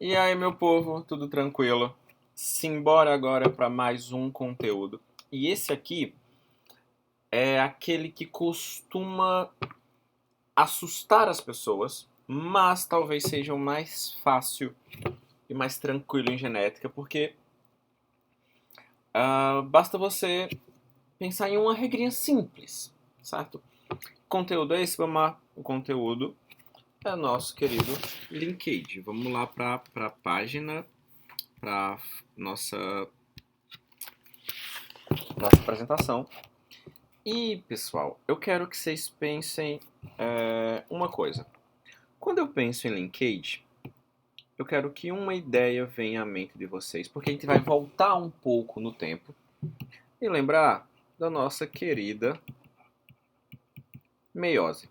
E aí, meu povo, tudo tranquilo? Simbora agora para mais um conteúdo. E esse aqui é aquele que costuma assustar as pessoas, mas talvez seja o mais fácil e mais tranquilo em genética, porque basta você pensar em uma regrinha simples, certo? Conteúdo é esse, vamos lá. O conteúdo é nosso querido Linkage. Vamos lá para a página, para nossa nossa apresentação. E, pessoal, eu quero que vocês pensem uma coisa. Quando eu penso em linkage, eu quero que uma ideia venha à mente de vocês, porque a gente vai voltar um pouco no tempo e lembrar da nossa querida meiose.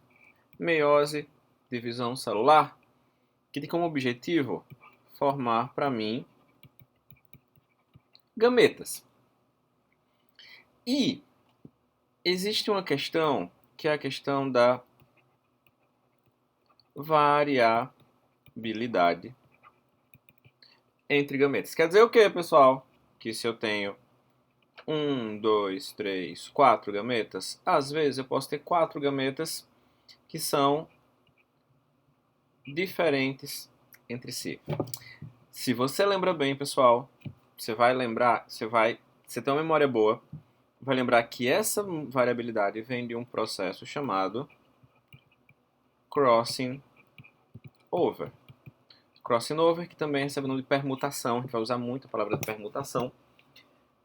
Meiose, divisão celular, que tem como objetivo formar, para mim, gametas. E existe uma questão, que é a questão da variabilidade entre gametas. Quer dizer o que, pessoal? Que se eu tenho um, dois, três, quatro gametas, às vezes eu posso ter quatro gametas que são diferentes entre si. Se você lembra bem, pessoal, você vai lembrar, você tem uma memória boa, vai lembrar que essa variabilidade vem de um processo chamado crossing over. Crossing over, que também recebe o nome de permutação, a gente vai usar muito a palavra permutação.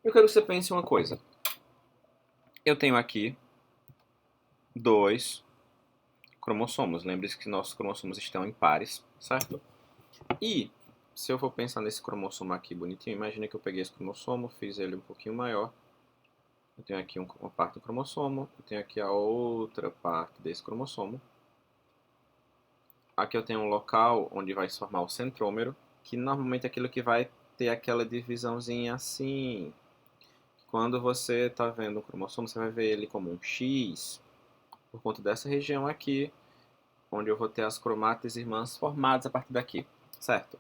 Eu quero que você pense uma coisa. Eu tenho aqui dois cromossomos. Lembre-se que nossos cromossomos estão em pares, certo? E se eu for pensar nesse cromossomo aqui bonitinho, imagine que eu peguei esse cromossomo, fiz ele um pouquinho maior. Eu tenho aqui uma parte do cromossomo, eu tenho aqui a outra parte desse cromossomo. Aqui eu tenho um local onde vai se formar o centrômero, que normalmente é aquilo que vai ter aquela divisãozinha assim. Quando você está vendo um cromossomo, você vai ver ele como um X, por conta dessa região aqui, onde eu vou ter as cromátides irmãs formadas a partir daqui, certo?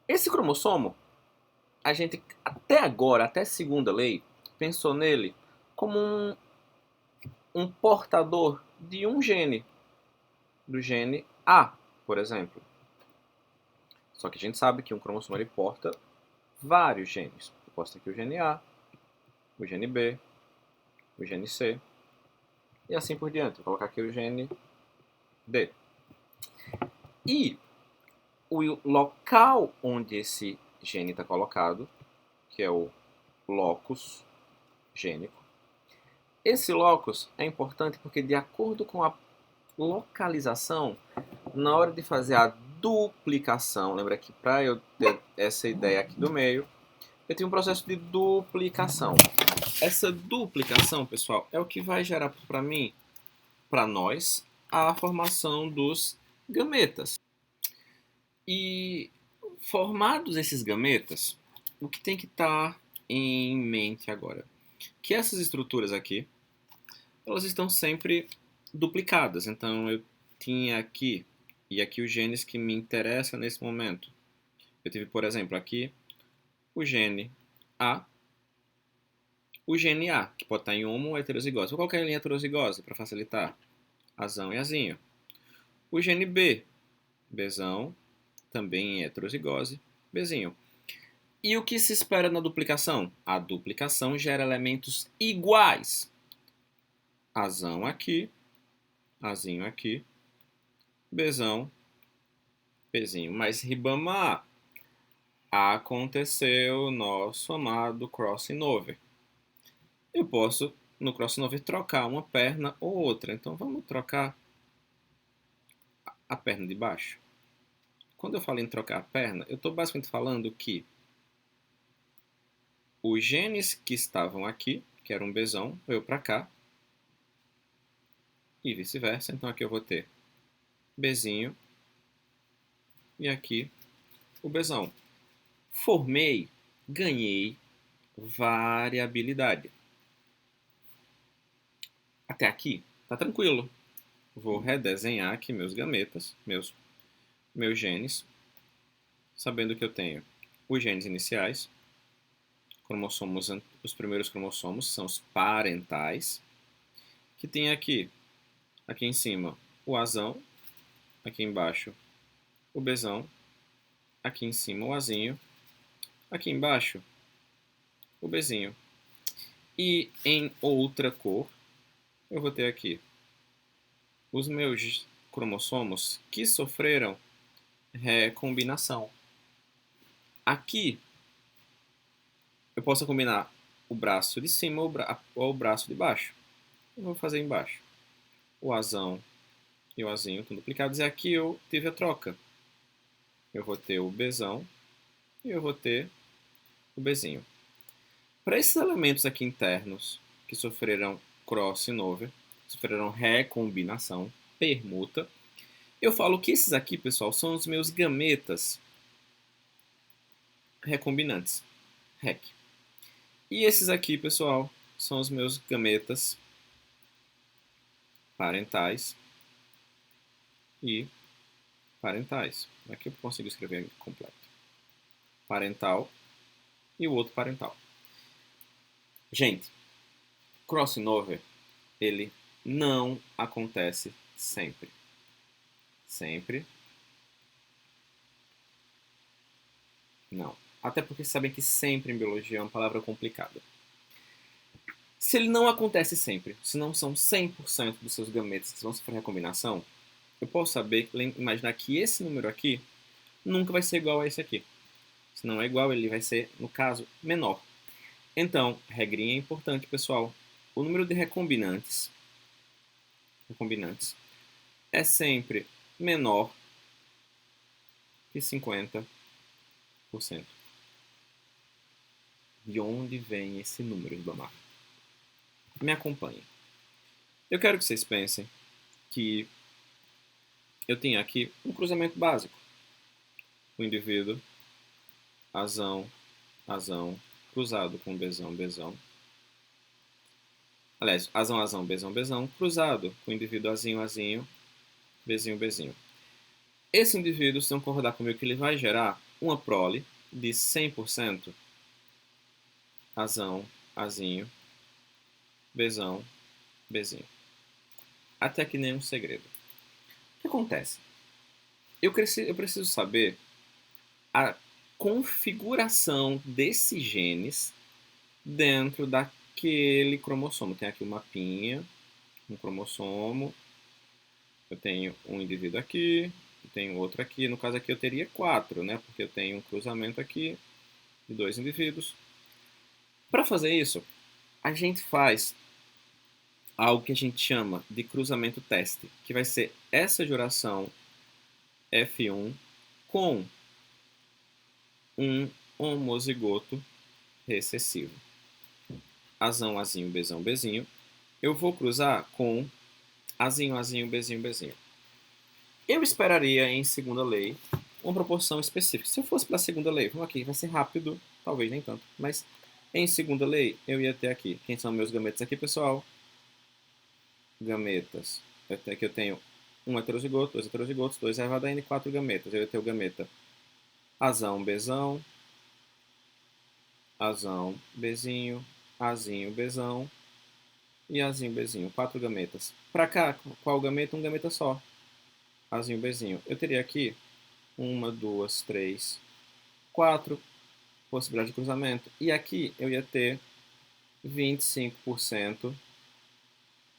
Esse cromossomo, a gente até agora, até segunda lei, pensou nele como um portador de um gene, do gene A, por exemplo. Só que a gente sabe que um cromossomo ele porta vários genes. Eu posso ter aqui o gene A, o gene B, o gene C e assim por diante. Vou colocar aqui o gene D. E o local onde esse gene está colocado, que é o locus gênico. Esse locus é importante porque, de acordo com a localização, na hora de fazer a duplicação, lembra que para eu ter essa ideia aqui do meio, eu tenho um processo de duplicação. Essa duplicação, pessoal, é o que vai gerar para mim, para nós, a formação dos gametas. E formados esses gametas, o que tem que estar em mente agora? Que essas estruturas aqui, elas estão sempre duplicadas. Então eu tinha aqui, e aqui os genes que me interessam nesse momento. Eu tive, por exemplo, aqui o gene A, o gene A, que pode estar em homo ou heterozigose. Vou colocar ele em heterozigose para facilitar. Azão e azinho. O gene B, Bzão, também em heterozigose, Bzinho. E o que se espera na duplicação? A duplicação gera elementos iguais. Azão aqui, Azinho aqui, Bzão, Pzinho. Mas Ribama, aconteceu o nosso amado crossing over. Eu posso, no crossing over, trocar uma perna ou outra. Então vamos trocar a perna de baixo. Quando eu falo em trocar a perna, eu estou basicamente falando que os genes que estavam aqui, que era um Bzão, veio para cá, e vice-versa. Então aqui eu vou ter Bzinho e aqui o Bzão. Formei, ganhei variabilidade. Até aqui tá tranquilo. Vou redesenhar aqui meus gametas, meus genes. sabendo que eu tenho os genes iniciais, cromossomos, os primeiros cromossomos são os parentais, que tem aqui em cima o Azão, aqui embaixo o Bzão, aqui em cima o Azinho, aqui embaixo o Bzinho. E em outra cor, eu vou ter aqui os meus cromossomos que sofreram recombinação. Aqui, eu posso combinar o braço de cima ou o braço de baixo. Eu vou fazer embaixo. O Azão e o Azinho estão duplicados. E aqui eu tive a troca. Eu vou ter o Bzão e eu vou ter o Bzinho. Para esses elementos aqui internos que sofreram crossover, sofreram recombinação, permuta, eu falo que esses aqui, pessoal, são os meus gametas recombinantes, REC. E esses aqui, pessoal, são os meus gametas parentais e parentais. Aqui eu consigo escrever completo. Parental e o outro parental. Gente, crossover, ele não acontece sempre. Sempre. Não. Até porque sabem que sempre em biologia é uma palavra complicada. Se ele não acontece sempre, se não são 100% dos seus gametas que vão sofrer recombinação, eu posso saber, imaginar que esse número aqui nunca vai ser igual a esse aqui. Se não é igual, ele vai ser, no caso, menor. Então, regrinha importante, pessoal. O número de recombinantes é sempre menor que 50%. De onde vem esse número, Ribamar? Me acompanhem. Eu quero que vocês pensem que eu tenho aqui um cruzamento básico. O indivíduo Azão, Azão, cruzado com Bzão, Bzão. Aliás, Azão, Azão, Bzão, Bzão, cruzado com o indivíduo Azinho, Azinho, Bzinho, Bzinho. Esse indivíduo, se não concordar comigo, que ele vai gerar uma prole de 100% Azão, Azinho, Bzão, Bzinho. Até que nenhum segredo. O que acontece? Eu preciso saber a configuração desses genes dentro daquele cromossomo. Tem aqui um mapinha, um cromossomo. Eu tenho um indivíduo aqui, eu tenho outro aqui. No caso aqui eu teria 4, né? Porque eu tenho um cruzamento aqui de 2 indivíduos. Para fazer isso, a gente faz algo que a gente chama de cruzamento teste, que vai ser essa geração F1 com um homozigoto recessivo. Azão, Azinho, Bzão, Bzinho. Eu vou cruzar com Azinho, Azinho, Bzinho, Bzinho. Eu esperaria em segunda lei uma proporção específica. Se eu fosse para a segunda lei, vamos aqui, vai ser rápido, talvez nem tanto, mas em segunda lei eu ia ter aqui, quem são meus gametas aqui, pessoal? Gametas. Aqui eu tenho um heterozigoto, dois heterozigotos, dois ervada N, 4 gametas. Eu ia ter o gameta Azão, Bzão, Azão, Bzinho, Azinho, Bzão e Azinho, Bzinho. 4 gametas. Para cá, qual gameta? Um gameta só. Azinho, Bzinho. Eu teria aqui 1, 2, 3, 4 possibilidades de cruzamento. E aqui eu ia ter 25%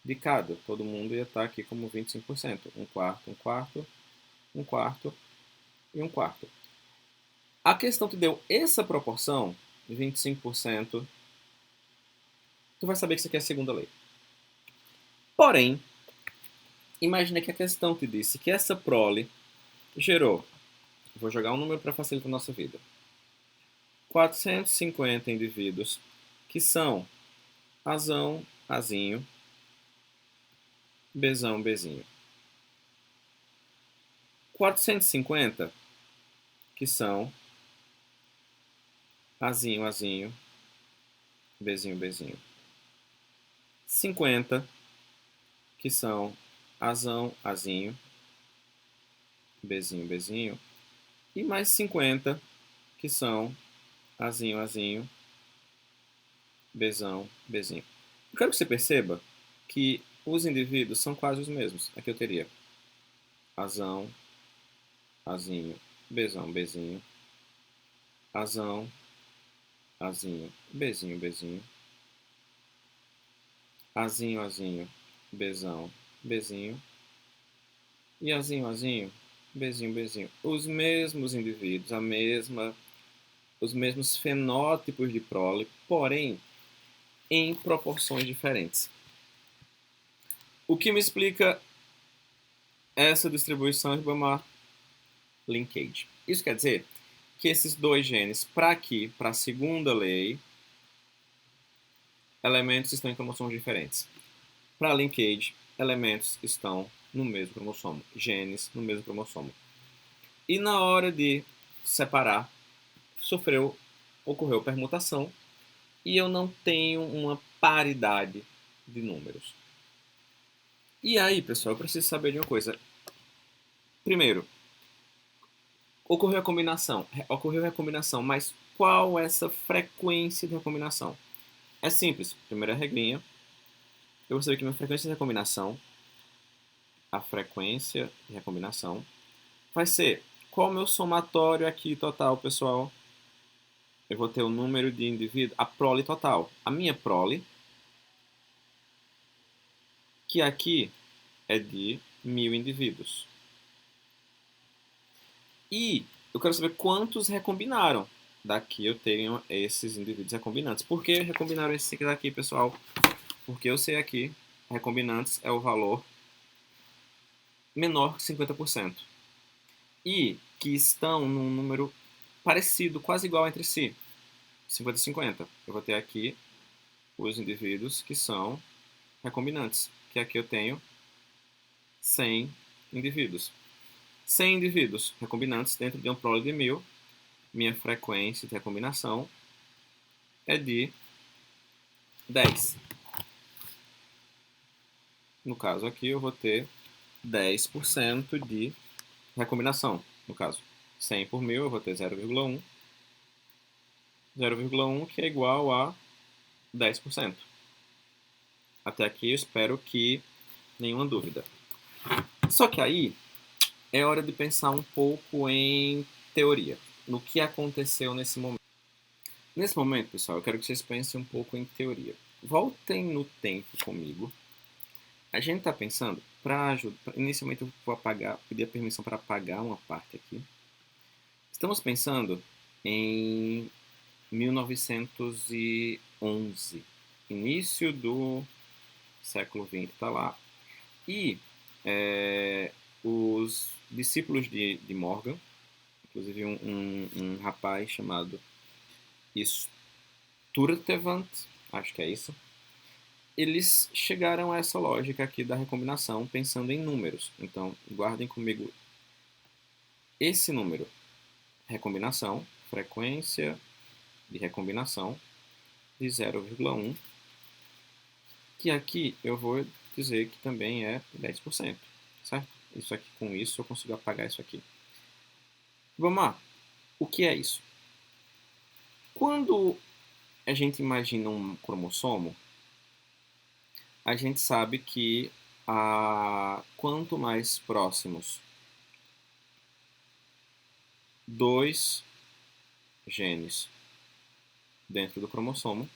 de cada. Todo mundo ia estar aqui como 25%. Um quarto, um quarto, um quarto e um quarto. A questão que deu essa proporção, 25%, tu vai saber que isso aqui é a segunda lei. Porém, imagine que a questão te disse que essa prole gerou, vou jogar um número para facilitar a nossa vida, 450 indivíduos que são Azão, Azinho, Bzão, Bzinho. 450 que são Azinho, Azinho, Bzinho, Bzinho. 50 que são Azão, Azinho, Bzinho, Bzinho. e mais 50, que são Azinho, Azinho, Bzão, Bzinho. Eu quero que você perceba que os indivíduos são quase os mesmos. Aqui eu teria Azão, Azinho, Bzão, Bzinho, Azão, Azinho, Bzinho, Bzinho, Azinho, Azinho, Bzão, Bzinho, e Azinho, Azinho, Bzinho, Bzinho. Os mesmos indivíduos, os mesmos fenótipos de prole, porém em proporções diferentes. O que me explica essa distribuição Ribamar linkage? Isso quer dizer que esses dois genes, para aqui, para a segunda lei, elementos estão em cromossomos diferentes. Para a linkage, elementos estão no mesmo cromossomo, genes no mesmo cromossomo. E na hora de separar, ocorreu permutação, e eu não tenho uma paridade de números. E aí, pessoal, eu preciso saber de uma coisa. Primeiro, ocorreu a recombinação, mas qual é essa frequência de recombinação? É simples. Primeira regrinha, eu vou saber que minha frequência de recombinação, a frequência de recombinação, vai ser qual é o meu somatório aqui total, pessoal? Eu vou ter o número de indivíduos, a prole total. A minha prole, que aqui é de 1000 indivíduos. E eu quero saber quantos recombinaram. Daqui eu tenho esses indivíduos recombinantes. Por que recombinaram esse daqui, pessoal? Porque eu sei aqui, recombinantes é o valor menor que 50%. E que estão num número parecido, quase igual entre si. 50 e 50. Eu vou ter aqui os indivíduos que são recombinantes. Que aqui eu tenho 100 indivíduos. 100 indivíduos recombinantes dentro de um prole de 1000. Minha frequência de recombinação é de 10. No caso aqui eu vou ter 10% de recombinação. No caso, 100 por 1000 eu vou ter 0,1. 0,1 que é igual a 10%. Até aqui eu espero que nenhuma dúvida. Só que aí é hora de pensar um pouco em teoria, no que aconteceu nesse momento. Nesse momento, pessoal, eu quero que vocês pensem um pouco em teoria. Voltem no tempo comigo. A gente está pensando, inicialmente eu vou pedir a permissão para apagar uma parte aqui. Estamos pensando em 1911, início do século XX, está lá. E os discípulos de Morgan, inclusive um rapaz chamado Sturtevant, acho que é isso, eles chegaram a essa lógica aqui da recombinação pensando em números. Então, guardem comigo esse número. Recombinação, frequência de recombinação de 0,1, que aqui eu vou dizer que também é 10%, certo? Isso aqui, com isso eu consigo apagar isso aqui. Vamos lá. O que é isso? Quando a gente imagina um cromossomo, a gente sabe que quanto mais próximos dois genes dentro do cromossomo,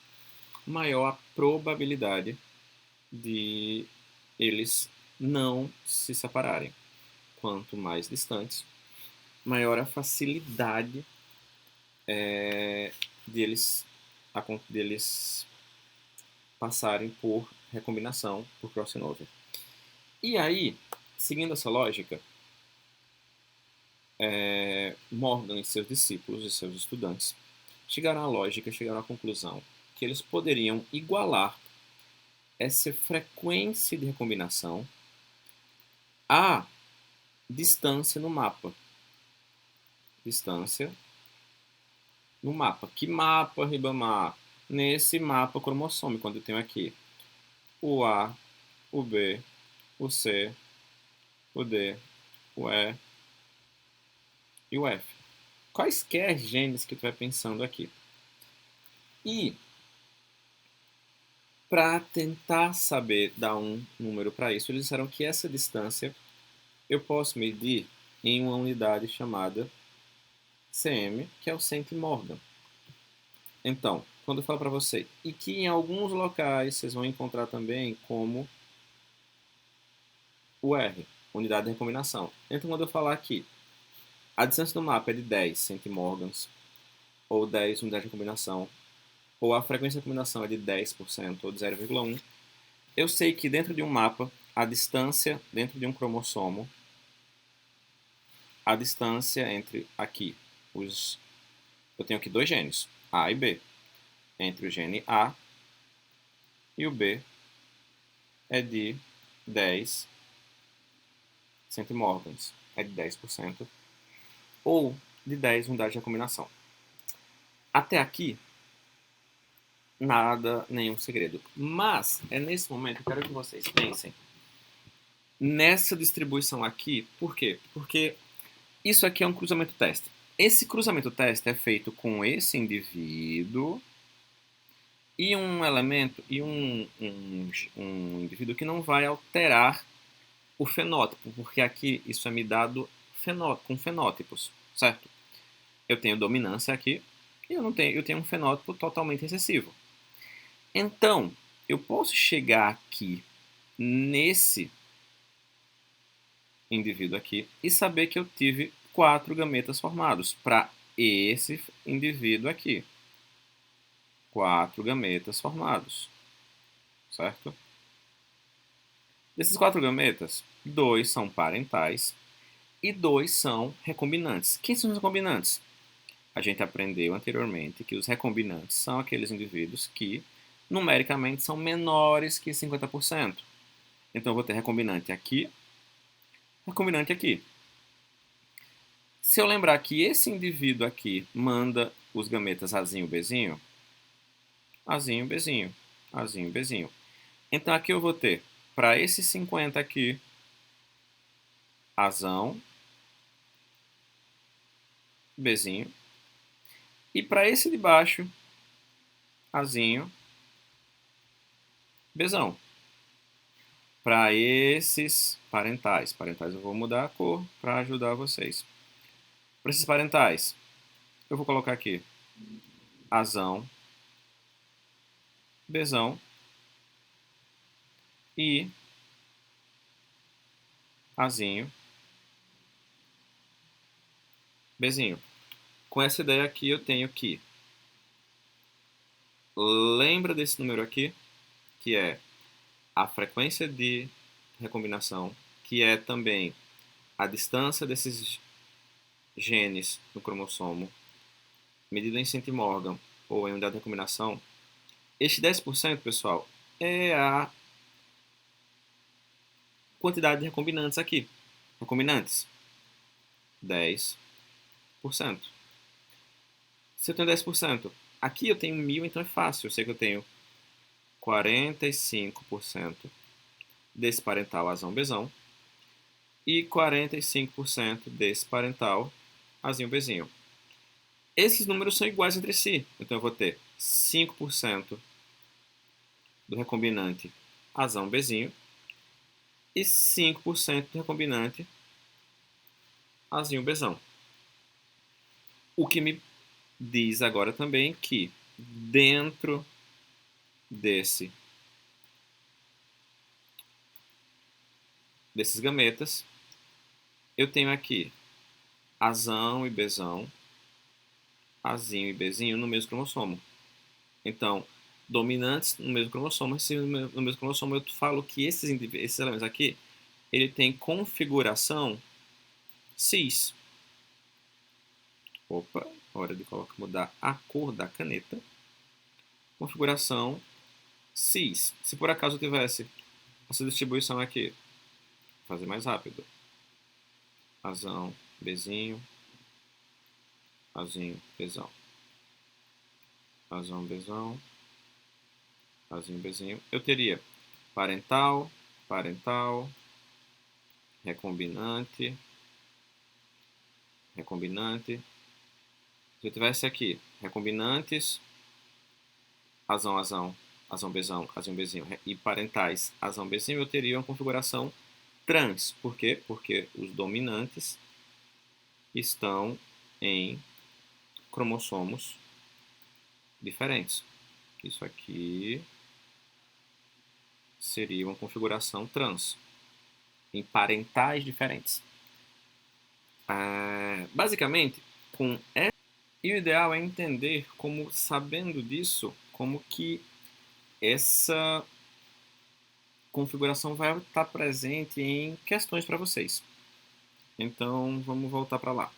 maior a probabilidade de eles não se separarem. Quanto mais distantes, maior a facilidade deles passarem por recombinação, por crossover. E aí, seguindo essa lógica, Morgan e seus discípulos e seus estudantes chegaram à conclusão que eles poderiam igualar essa frequência de recombinação à distância no mapa. Distância no mapa. Que mapa, Ribamar? Nesse mapa cromossômico, quando eu tenho aqui o A, o B, o C, o D, o E e o F. quaisquer genes que tu vai pensando aqui. E para tentar saber dar um número para isso, eles disseram que essa distância eu posso medir em uma unidade chamada cm, que é o centimorgan. Então, quando eu falo para você, e que em alguns locais vocês vão encontrar também como o R, unidade de recombinação. Então, quando eu falar aqui, a distância do mapa é de 10 centimorgans, ou 10 unidades de recombinação, ou a frequência de recombinação é de 10%, ou de 0,1, eu sei que dentro de um mapa, a distância dentro de um cromossomo, a distância entre aqui, eu tenho aqui dois genes, A e B. Entre o gene A e o B é de 10 centimorgans, é de 10%, ou de 10 unidades de recombinação. Até aqui, nada, nenhum segredo. Mas, é nesse momento que eu quero que vocês pensem nessa distribuição aqui. Por quê? Porque isso aqui é um cruzamento teste. Esse cruzamento teste é feito com esse indivíduo e um elemento, e um indivíduo que não vai alterar o fenótipo, porque aqui isso é me dado com fenótipos, certo? Eu tenho dominância aqui e eu tenho um fenótipo totalmente recessivo. Então, eu posso chegar aqui nesse indivíduo aqui e saber que eu tive 4 gametas formados para esse indivíduo aqui. 4 gametas formados, certo? Desses 4 gametas, 2 são parentais e 2 são recombinantes. Quem são os recombinantes? A gente aprendeu anteriormente que os recombinantes são aqueles indivíduos que numericamente são menores que 50%. Então eu vou ter recombinante aqui, recombinante aqui. Se eu lembrar que esse indivíduo aqui manda os gametas Azinho, Bzinho, Azinho, Bzinho, Azinho, Bzinho. Então aqui eu vou ter, para esse 50 aqui, Azão, Bzinho. E para esse de baixo, Azinho, Bzão. Para esses parentais eu vou mudar a cor para ajudar vocês. Para esses parentais, eu vou colocar aqui Azão, Bzão e Azinho, Bzinho. Com essa ideia aqui eu tenho que, lembra desse número aqui, que é a frequência de recombinação, que é também a distância desses genes no cromossomo, medida em centimorgan ou em unidade de recombinação. Este 10%, pessoal, é a quantidade de recombinantes aqui. Recombinantes, 10%. Se eu tenho 10%, aqui eu tenho 1000, então é fácil. Eu sei que eu tenho 45% desse parental azão bezão e 45% desse parental azinho bezinho. Esses números são iguais entre si, então eu vou ter 5% do recombinante azão bezinho e 5% do recombinante azinho bezão. O que me diz agora também que dentro desses gametas eu tenho aqui azão e bezão, azinho e bezinho no mesmo cromossomo. Então, dominantes no mesmo cromossomo, no mesmo cromossomo eu falo que esses elementos aqui, ele tem configuração cis. Opa, hora de mudar a cor da caneta. Configuração cis. Se por acaso eu tivesse essa distribuição aqui, vou fazer mais rápido. Azão, bezinho, azinho, bezão. Azão, bezão, azinho, bezinho. Eu teria parental, parental, recombinante, recombinante, Se eu tivesse aqui recombinantes, azão, azão, azão, bezão, azão, bezinho e parentais, azão, bezinho, eu teria uma configuração trans. Por quê? Porque os dominantes estão em cromossomos diferentes. Isso aqui seria uma configuração trans, em parentais diferentes. Basicamente, e o ideal é entender como, sabendo disso, como que essa configuração vai estar presente em questões para vocês. Então, vamos voltar para lá.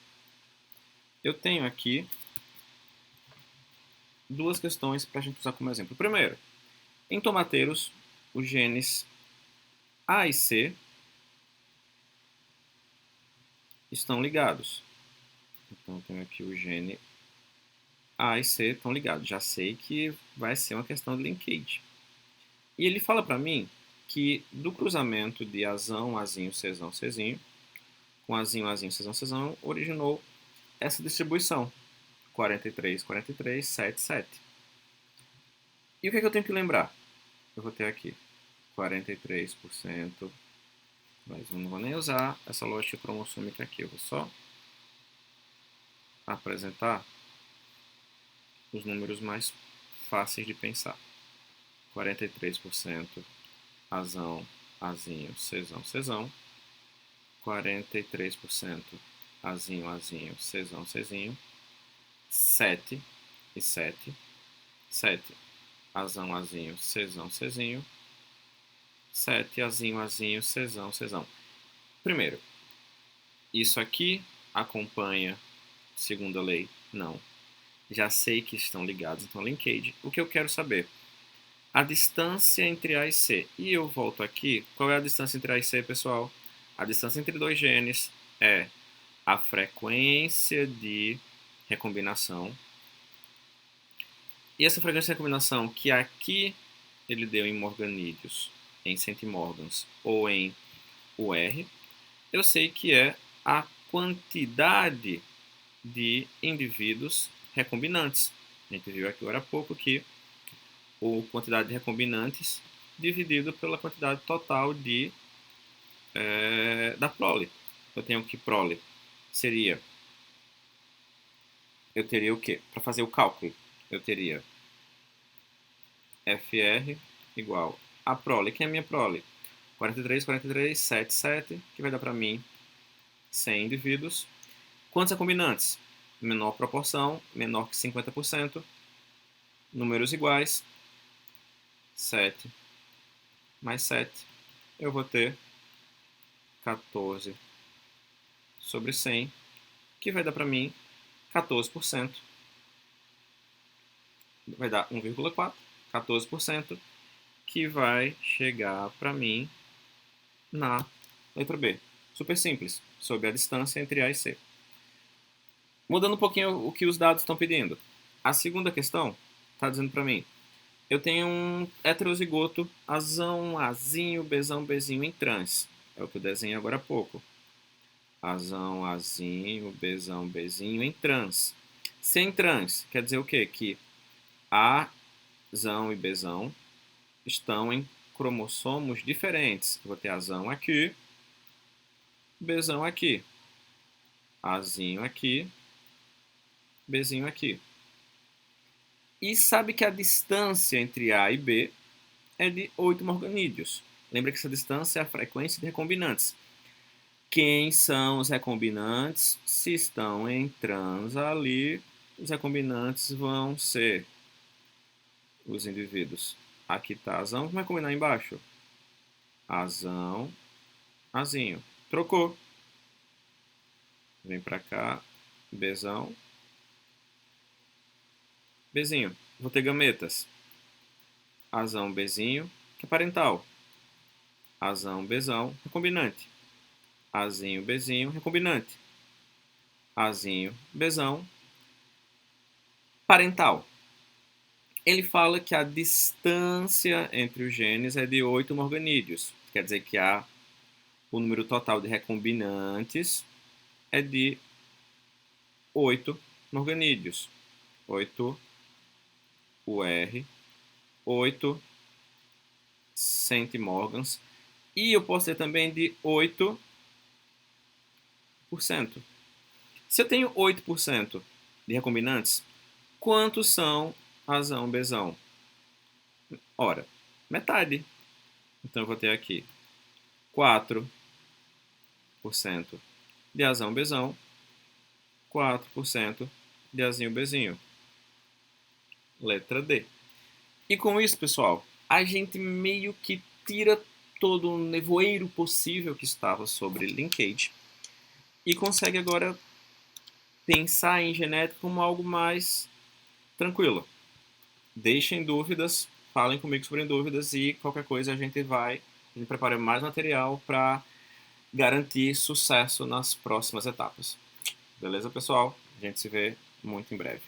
Eu tenho aqui duas questões para a gente usar como exemplo. Primeiro, em tomateiros, os genes A e C estão ligados. Então, eu tenho aqui o gene A e C estão ligados. Já sei que vai ser uma questão de linkage. E ele fala para mim que do cruzamento de azão, azinho, cezão, cezinho, com azinho, azinho, cezão, cezão, originou essa distribuição. 43, 43, 7, 7. E o que é que eu tenho que lembrar? Eu vou ter aqui 43%, mas eu não vou nem usar essa lógica cromossômica aqui. Eu vou só apresentar os números mais fáceis de pensar. 43% azão, azinho, cezão, cezão. 43% azinho, azinho, cezão, cezinho. 7 e 7. 7 azão, azinho, cezão, cezinho. 7 azinho, azinho, cezão, cezão. Primeiro, isso aqui acompanha segunda lei? Não. Já sei que estão ligados, então linkage. O que eu quero saber? A distância entre A e C. E eu volto aqui. Qual é a distância entre A e C, pessoal? A distância entre dois genes é a frequência de recombinação. E essa frequência de recombinação que aqui ele deu em morganídeos, em centimorgans ou em UR, eu sei que é a quantidade de indivíduos recombinantes. A gente viu aqui agora há pouco que a quantidade de recombinantes dividido pela quantidade total da prole. Eu tenho que prole seria... Eu teria o quê? Para fazer o cálculo, eu teria FR igual a prole. Quem é a minha prole? 43, 43, 7, 7, que vai dar para mim 100 indivíduos. Quantos recombinantes? Menor proporção, menor que 50%. Números iguais. 7 mais 7. Eu vou ter 14 sobre 100, que vai dar para mim 14%. Vai dar 1,4, 14%, que vai chegar para mim na letra B. Super simples, sobre a distância entre A e C. Mudando um pouquinho o que os dados estão pedindo. A segunda questão está dizendo para mim, eu tenho um heterozigoto azão, azinho, bezão, bezinho em trans. É o que eu desenhei agora há pouco. Azão, azinho, bezão, bezinho em trans. Sem trans, quer dizer o quê? Que azão e bezão estão em cromossomos diferentes. Eu vou ter azão aqui, bezão aqui. Azinho aqui, bezinho aqui. E sabe que a distância entre A e B é de 8 morganídeos. Lembra que essa distância é a frequência de recombinantes. Quem são os recombinantes? Se estão em trans ali, os recombinantes vão ser os indivíduos. Aqui está azão, como é combinar embaixo? Azão, azinho. Trocou. Vem para cá, bezão, bezinho. Vou ter gametas. Azão, bezinho, que é parental. Azão, bezão, recombinante. Azinho, bezinho, recombinante. Azinho, bezão, parental. Ele fala que a distância entre os genes é de 8 morganídeos. Quer dizer que o número total de recombinantes é de 8 morganídeos. 8 UR, 8 centimorgans. E eu posso ter também de 8%. Se eu tenho 8% de recombinantes, quantos são azão, bezão? Ora, metade. Então eu vou ter aqui 4% de azão, bezão, 4% de azinho, bezinho. Letra D. E com isso, pessoal, a gente meio que tira todo o nevoeiro possível que estava sobre linkage e consegue agora pensar em genética como algo mais tranquilo. Deixem dúvidas, falem comigo sobre dúvidas e qualquer coisa a gente prepara mais material para garantir sucesso nas próximas etapas. Beleza, pessoal? A gente se vê muito em breve.